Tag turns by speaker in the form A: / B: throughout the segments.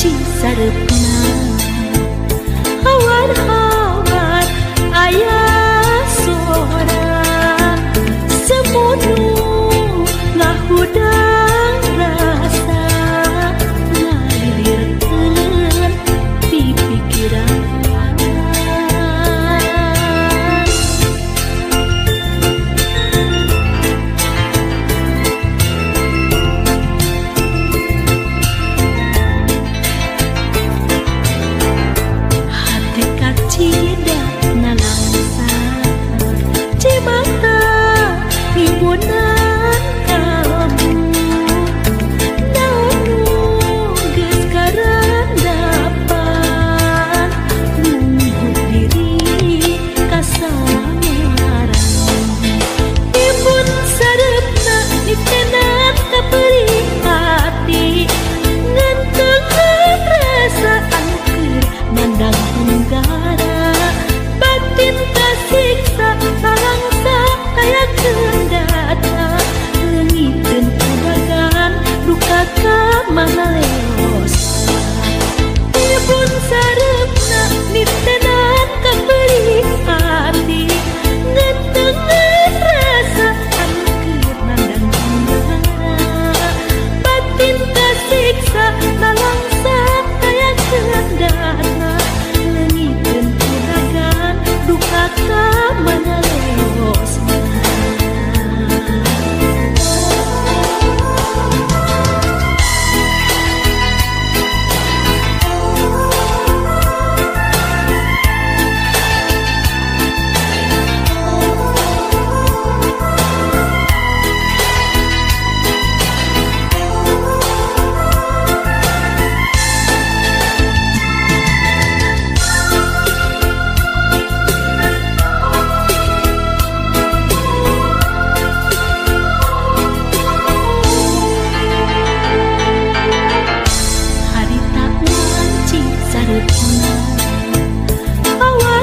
A: wanci sarepna hawar-hawar aya sora semunu ngahudang rasa ngalirkeun di pikiran. Cidak nalangsa cimata himpunan kamu naon geus karandapan nunggu diri kasamaran timbun sarepna nitenan kapeuring hati ngantungan perasaan keur mandang hunggara batin kasiksa salangsa kaya kendata leungiteun kubagan duka ka mangaleosa timbun sarepna nitenan kapeuring hati ngantungan perasaan keur mandang hunggara batin kasiksa salangsa kaya kendata leungiteun kubagan duka ka mangaleosa.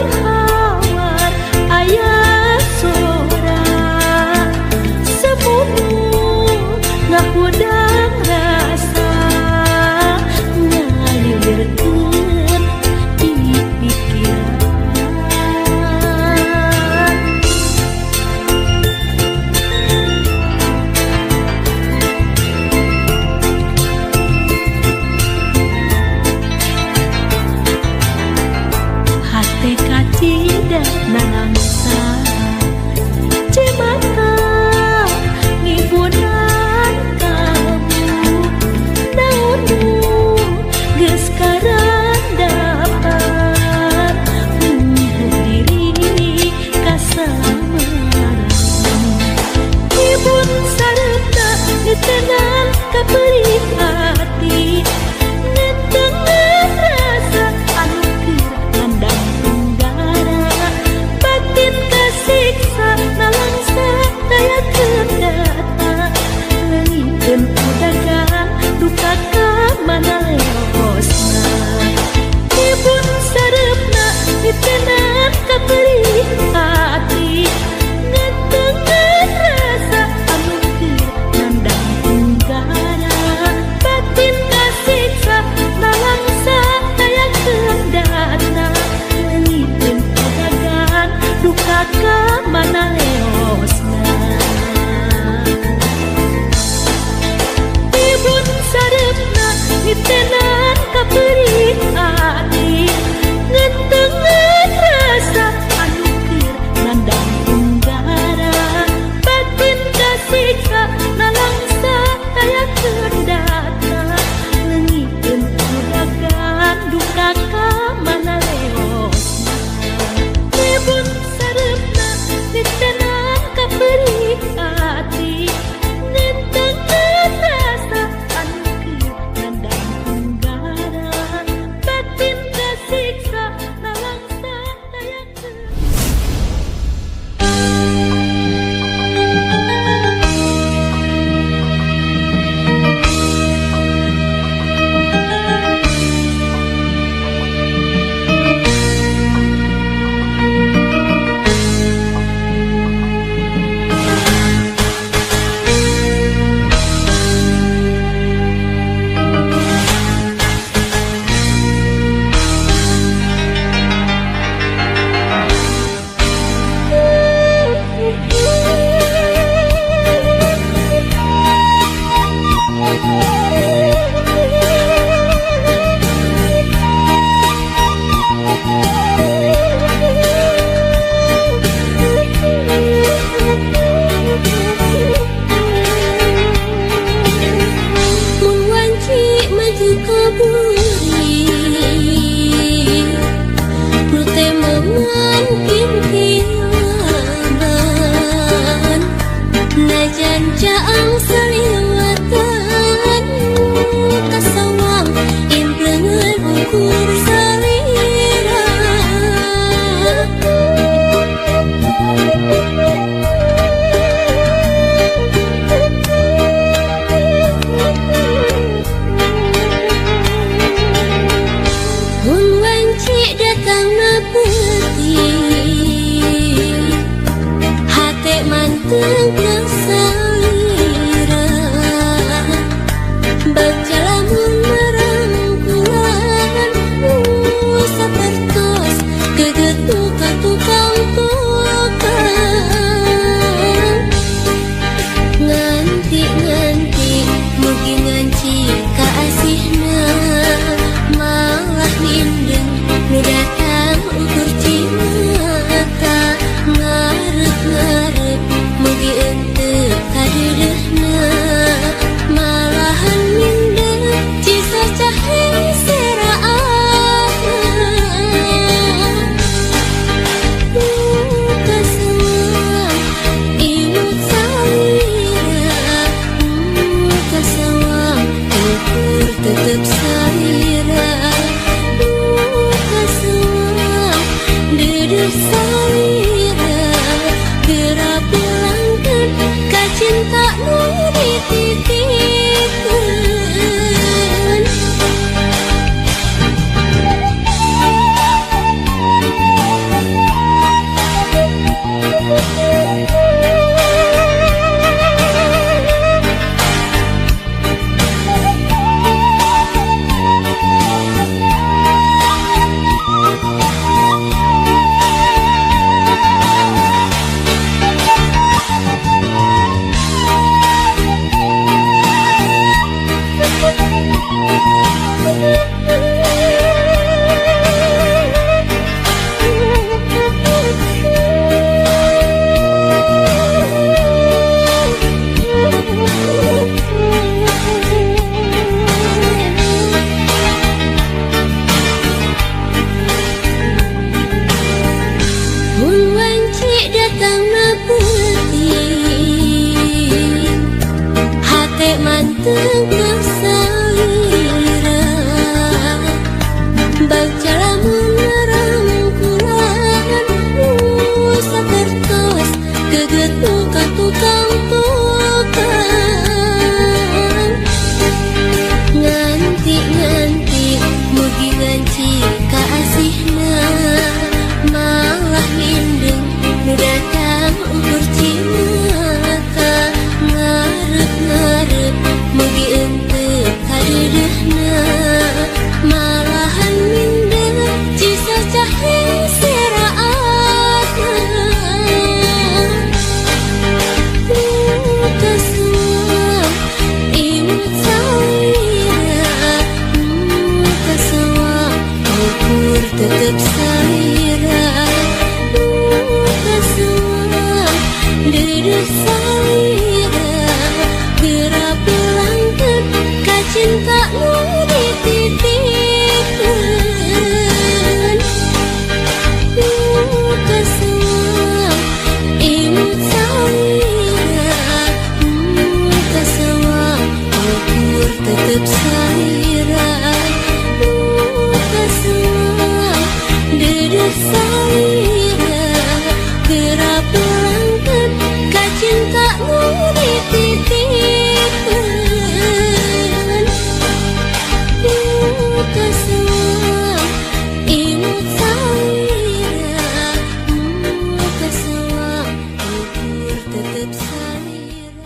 A: Hawar-hawar aya sora semunu ngahudang rasa ngalirkeun di pikiran. manteng kesalira baca lamun merangkulan sapertos geget tukang tukang nganti mugi nganci kaasihna malah mindeng nu datang ukur cinta ngarep mugi ente kadeureuhna malahan mindeng cisa cahe seraan kasawang imut salira kasawang ukur tetep salira kasawang dedeuh salira geura bilangkeun ka cinta nu dititipkeun. Mun wanci datang penting hate manteng kesalira baca lamun merangkulan sapertos geget tukang nganti mugi nganci kaasihna malah mindeng nu datang ukur cinta ngarep mugi ente kadeureuhna malahan mindeng cisa cahe seraan kasawang imut salira kasawang ukur tetep salira kasawang dedeuh salira geura bilangkeun ka cinta nu dititipkeun. Kasawang imut salira kasawang ukur tetep salira kasawang dedeuh salira geura bilangkeun ka cinta nu dititipkeun. Kasawang imut salira kasawang ukur tetep salira.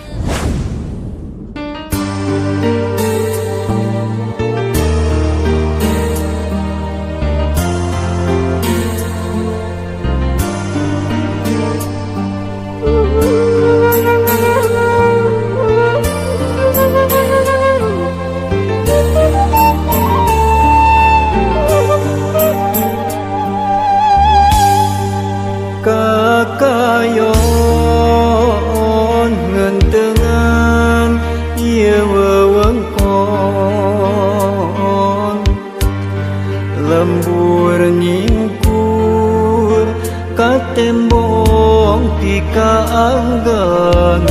B: Kakayon ngentengan ieu wewengkon lembur ngingkur ka tembong ti kaanggangan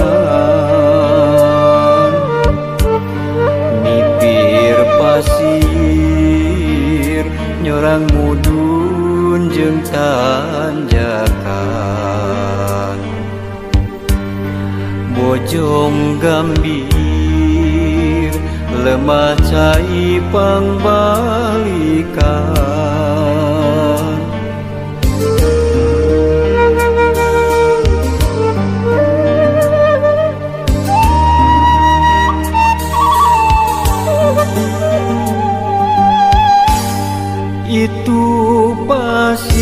B: nipir pasir nyorang mudun jeung tanjakan bojong gambir lemah cai pangbalikan itu pasir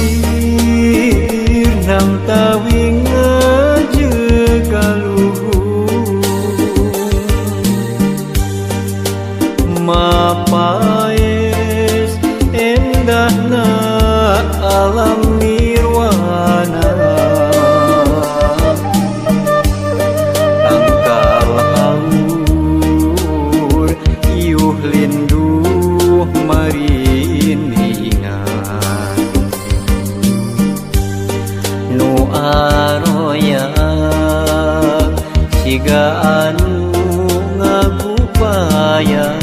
B: nang tawing jegaluhur mapaes endahna alam nirwana tangkal haur iuh linduh mariningan nu aroya siga anu ngagupaya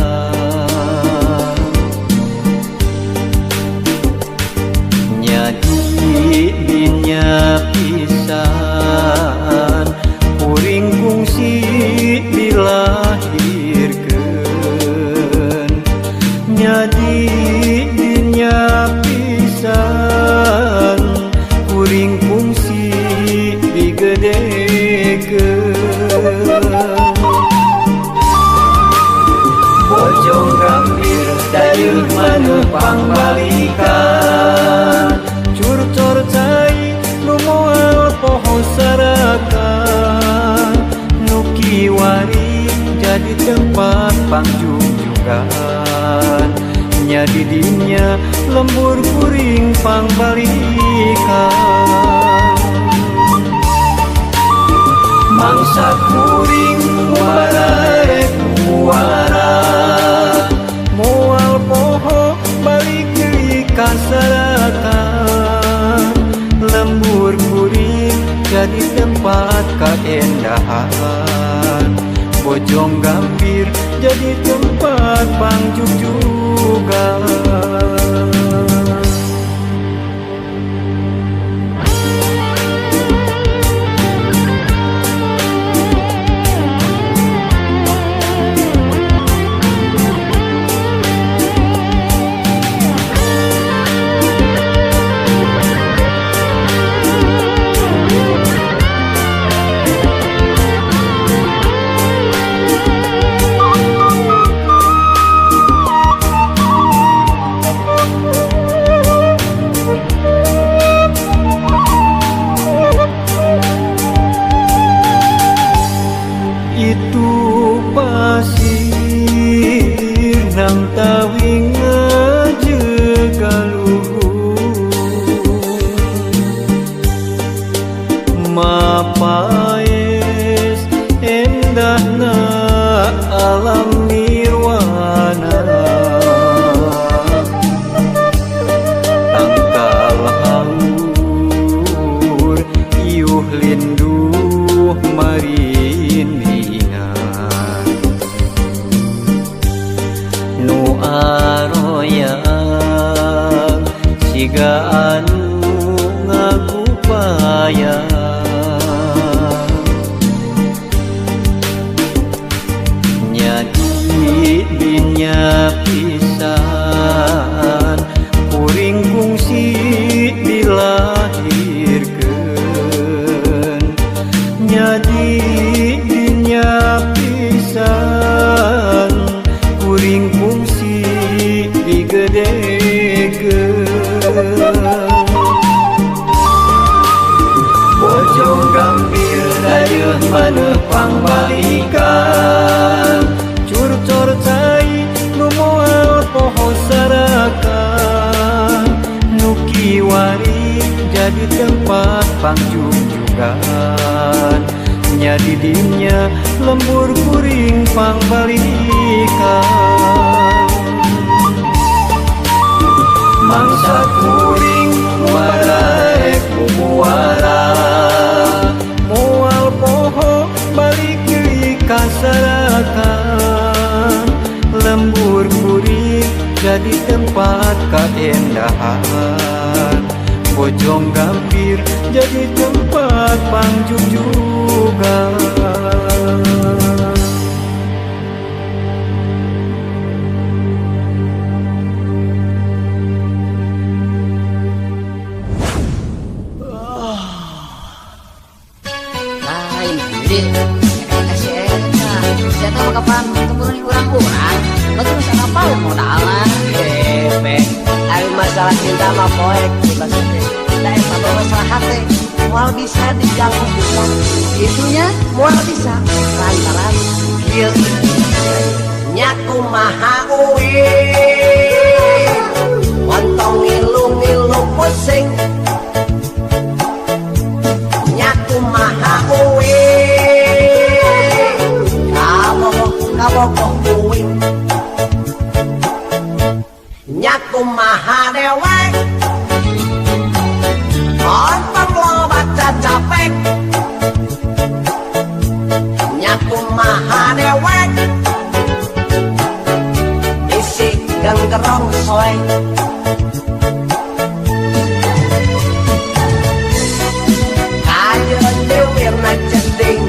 B: dinya pisan kuring kungsi dilahirkeun nyadi dinya pisan kuring kungsi digedekeun bojong gambir dayeuh maneuh pangbalikan curcor cai nu moal poho saraka nu kiwari jadi tempat pangjungjugan nya di dinya lembur kuring pangbalikan mangsa kuring bararek muara moal poho balik deui ka saraka lembur kuring jadi tempat keendahan bojong gambir jadi tempat pangjungjugan itu pasir nang tawing jegaluhur mapaes endahna alam nirwana tangkal haur iuh linduh mariningan nu aroya siga anu ngagupaya nyadi dinya pisan kuring kungsi dilahirkeun nyadi dinya pisan kuring kungsi digedekeun bojong gambir dayeuh maneuh pangbalikan curcor cai nu moal poho saraka nu kiwari jadi tempat pangjungjugan nya di dinya lembur kuring pangbalikan mangsa kuring bararek muara moal poho balik deui ka saraka lembur kuring jadi tempat keendahan bojong gambir jadi tempat pangjungjugan
C: lain diri kasih eta saya tahu kapan temurun urang-urang betul saya apa modalan bebek Ari masalah cinta mah poek maksudnya. Da eta mah masalah hati. Moal bisa diganggu bukan. Itunya moal bisa lantaran kieu. Nya kumaha uwi. Montong ngilu-ngilu pusing. Nya kumaha uwi. Kabok uwi. Nya kumaha dewek. Montong loba capek. Nya kumaha dewek. Isi genggerong soe. Kajeun dewirna jeding.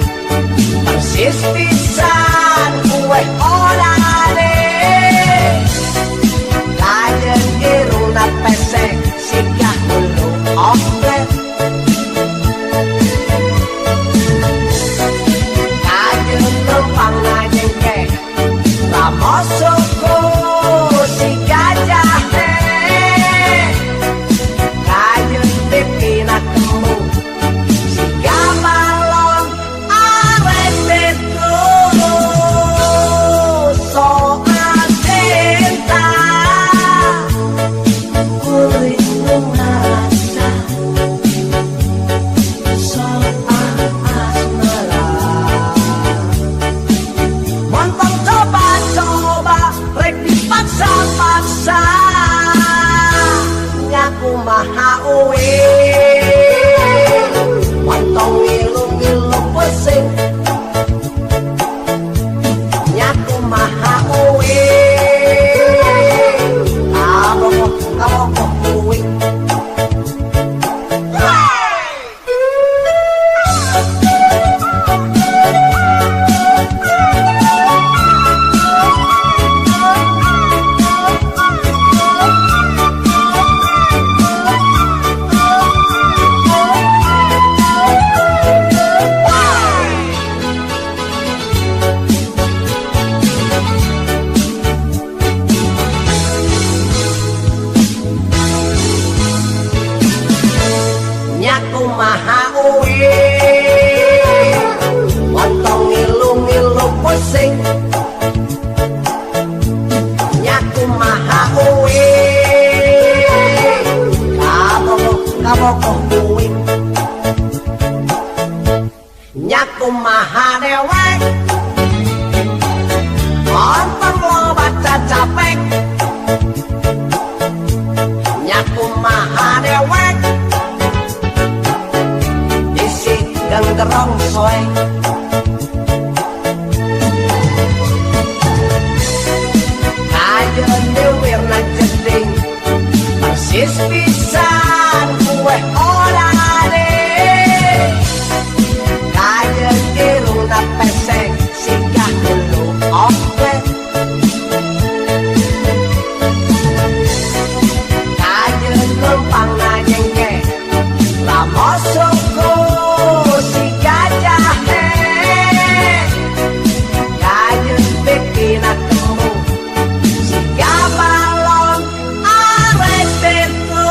C: Persis pisan kue orane. Kajeun irungna pesek sigah hulu oplet. Kajeun lempang ngajengke ramosuku si gajah teh. Kajeun pipina kemu si gabalon awet betu. Soal cinta kulit rasa soal asmara. Montong coba-coba rek dipaksa-paksa. Ngaku maha uwi. Montong ngilu-ngilu pusing. Ngaku maha uwi. Kabok uwi. Nyaku maha uwi. Montong ngilu-ngilu pusing. Nyaku maha uwi. Kabok uwi. Nyaku maha dewek. Montong loba capek. Nyaku maha dewek. Genggerong soe. Kajeun dewirna jeding. Persis pisan kue orane. Kajeun irungna pesek sigah hulu oplet. Kajeun lempang ngajengke ramosuku si gajah teh. Kajeun pipina kemu si gabalon awet betu.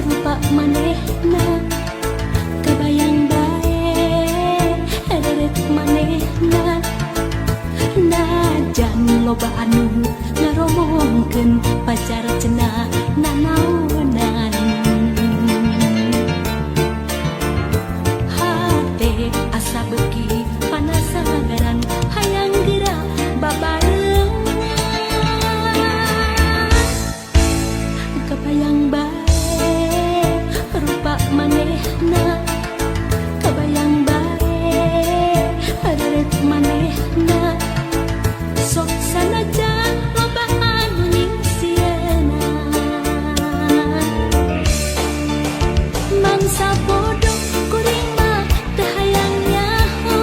A: sarupa manehna kabayang bae deret manehna najan loba anu ngaromongkeun pacar cenah nanaonan hate asa beuki panasagaran hayang geura babareung kabayang bae rupa manehna kabayang bae deret manehna sok sanajan loba anu ningsieuna mangsa bodoh kuring mah teu hayang nyaho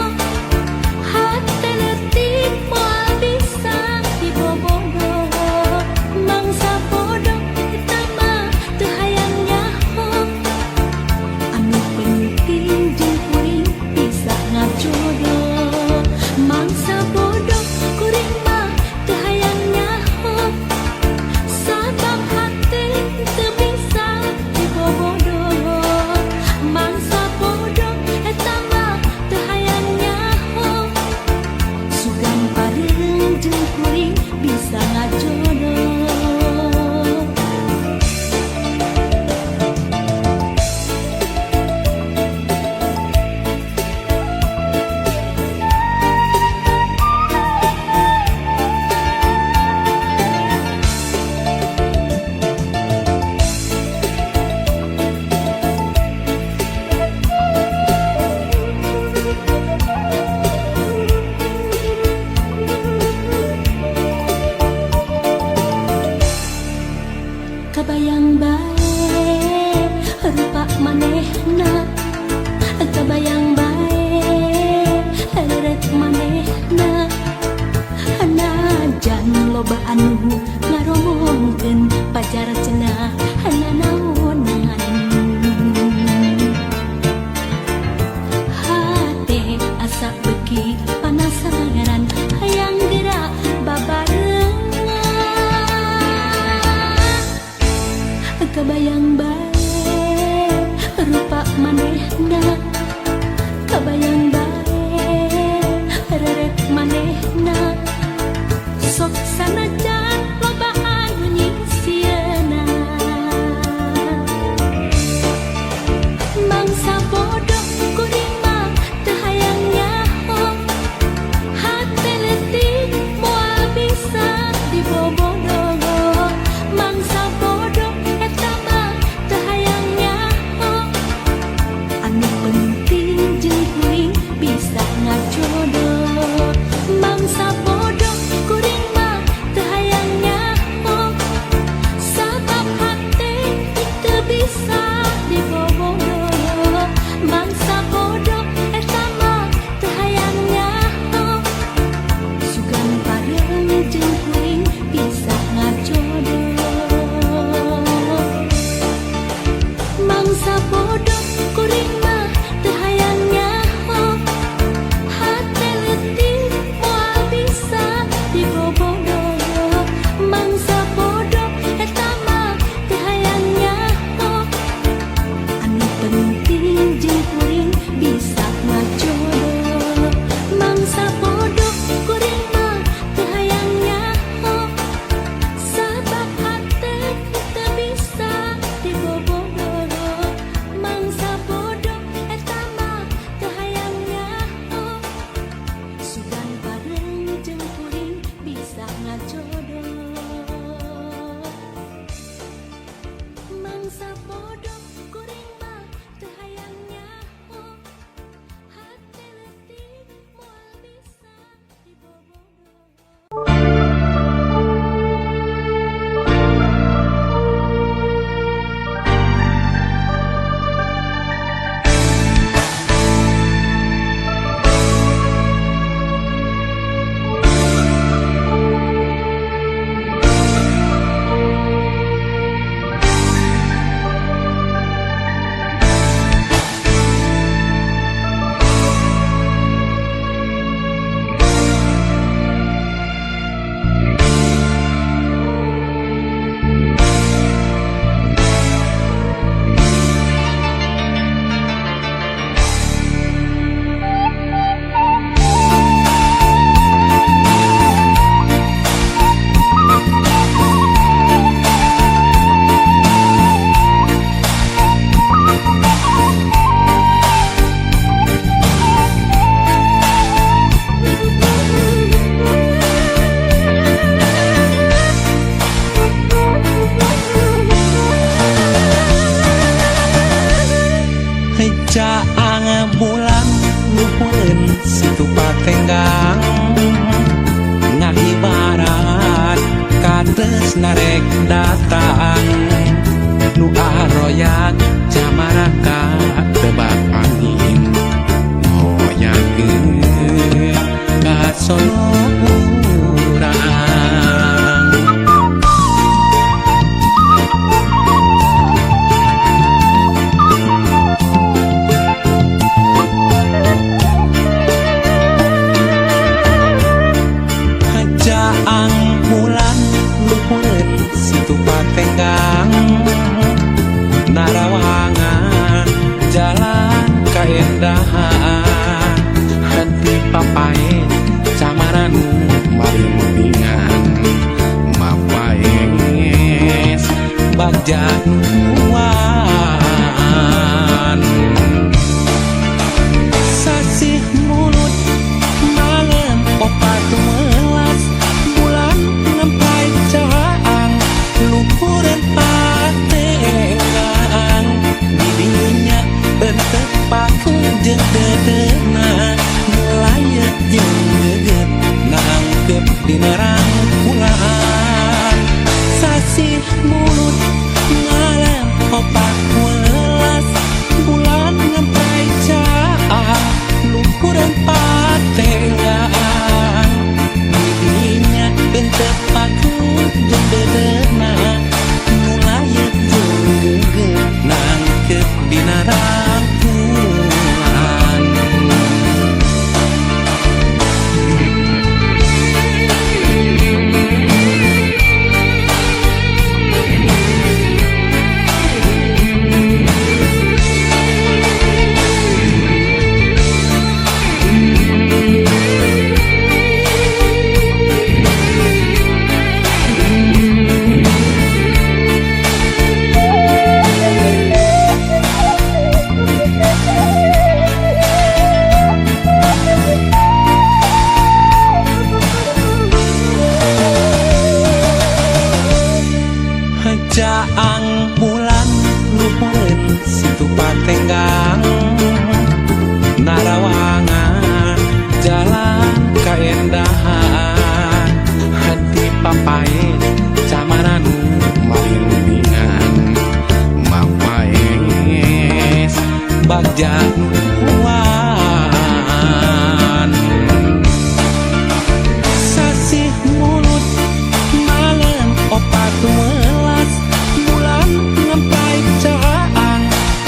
A: hate leutik moal bisa dibobogoh mangsa bodoh eta mah teu hayang nyaho anu penting jeung kuring bisa ngajodoh mangsa bodoh kuring mah teu hayang nyaho sabab hate teu bisa dibobogoh mangsa bodoh eta mah teu hayang nyaho sugan pareung jeung kuring bisa ngajodoh kabayang bae rupa manehna kabayang bae deret manehna najan loba anu ngaromongkeun pacar cenah nanaonan hate asa beuki panasagaran hayang geura babareung kabayang bae rupa manehna kabayang bae deret manehna sok sanajan loba anu ningsieuna mangsa bodoh kuring mah teu hayang nyaho hate leutik moal bisa dibobogoh mangsa bodoh eta mah teu hayang nyaho anu penting jeung kuring bisa ngajodoh mangsa bodoh kuring mah teu hayang nyaho sabab hate teu bisa dibobogoh mangsa bodoh eta mah teu hayang nyaho sugan pareung jeung kuring bisa ngajodoh mangsa bodoh kuring mah teu hayang nyaho hate leutik moal bisa dibobogoh mangsa bodoh eta mah teu hayang nyaho anu penting jeung kuring bisa ngajodoh mangsa bodoh kuring mah teu hayang nyaho sabab hate teu bisa dibobogoh mangsa bodoh eta mah teu hayang nyaho sugan pareung jeung kuring bisa ngajodoh mangsa bodoh kuring mah teu hayang nyaho hate leutik moal bisa dibobogoh
D: narek datang nu aroyak jamaraka tebak angin ngoyakeun ka sono urang hajaang bulan luhur situ patenggang narawangan jalan kaendahan hati papae camaranu bari mendingan mapaes bagja nuan sasih mulut malam opat melas bulan ngempai caang luhureun patengang didinya pentepakeun jeung dedeuna melayet jeung geget nangkep dina rangkulan sasih mulut ngalem opat welas bulan ngempai caang luhureun patengang didinya pentepakeun jeung dedeuna melayet jeung geget nangkep dina rangkulan jaang bulan luhur situ patenggang narawangan jalan kaendahan hati papae camaranu bari mendingan mapaes bagja nuan sasih mulut malam opat welas bulan ngempai caang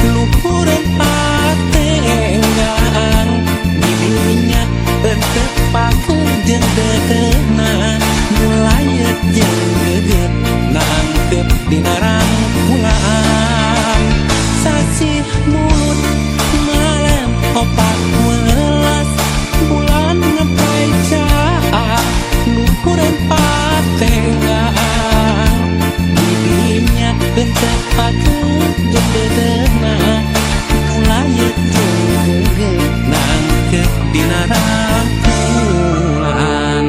D: luhureun patenggang didinya pentepakeun jeung dedeuna melayet jeung geget nangkep dina rangkulan sasih mulut malam opat welas bulan ngempai caang luhureun patenggang didinya pentepakeun jeung dedeuna melayet jeung geget nangkep dina rangkulan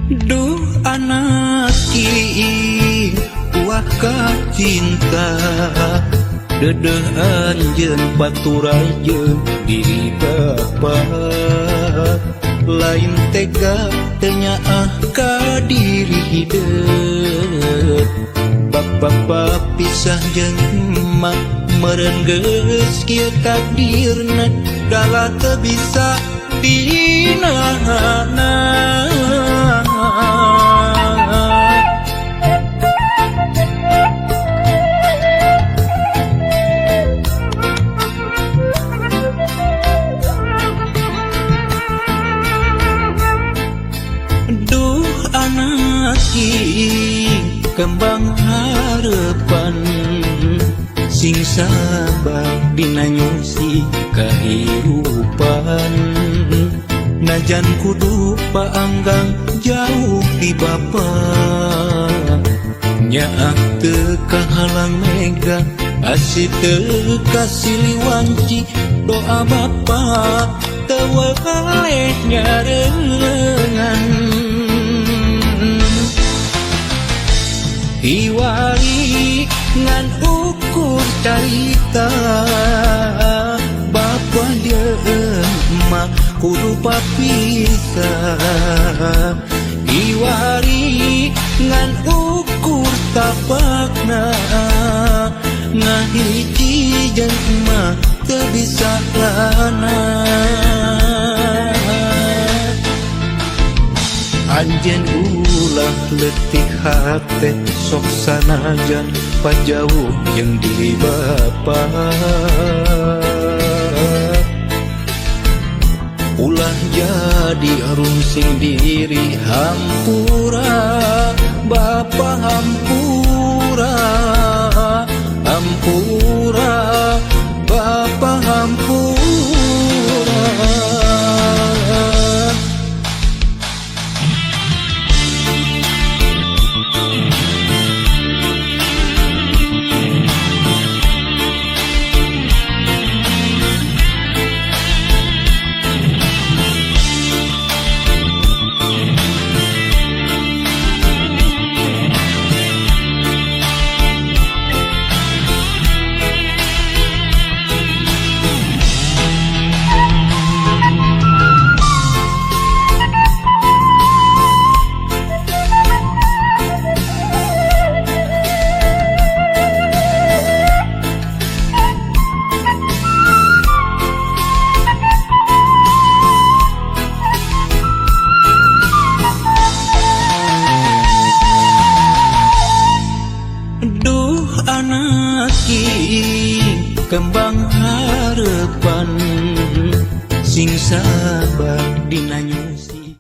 D: Duh anak ki wah ka cinta dedeh anjeun baturai jeung diri bapa lain tega tenyaah ka diri hideut bapa pisah jeung emak meureun geus kieu takdirna dala teu bisa dinahanna. Duh anak kembang harapan sing sabar dina nyusi kahirupan najan kudu paanggang jauh di bapa nyaak teu kahalang mega asih teu kasiliwanci doa bapa teu wae nyarengan hiwari ngan ukur carita bapa jeung emak kudu papisah hiwari ngan ukur tapakna ngahiji jeung emak teu bisa lana anjeun ulah letih hate sok sanajan pajauh jeung diri bapa ulah jadi runsing diri hampura bapa hampura hampura bapa hampura. Duh anak kembang harapan sing sabar dina nyusi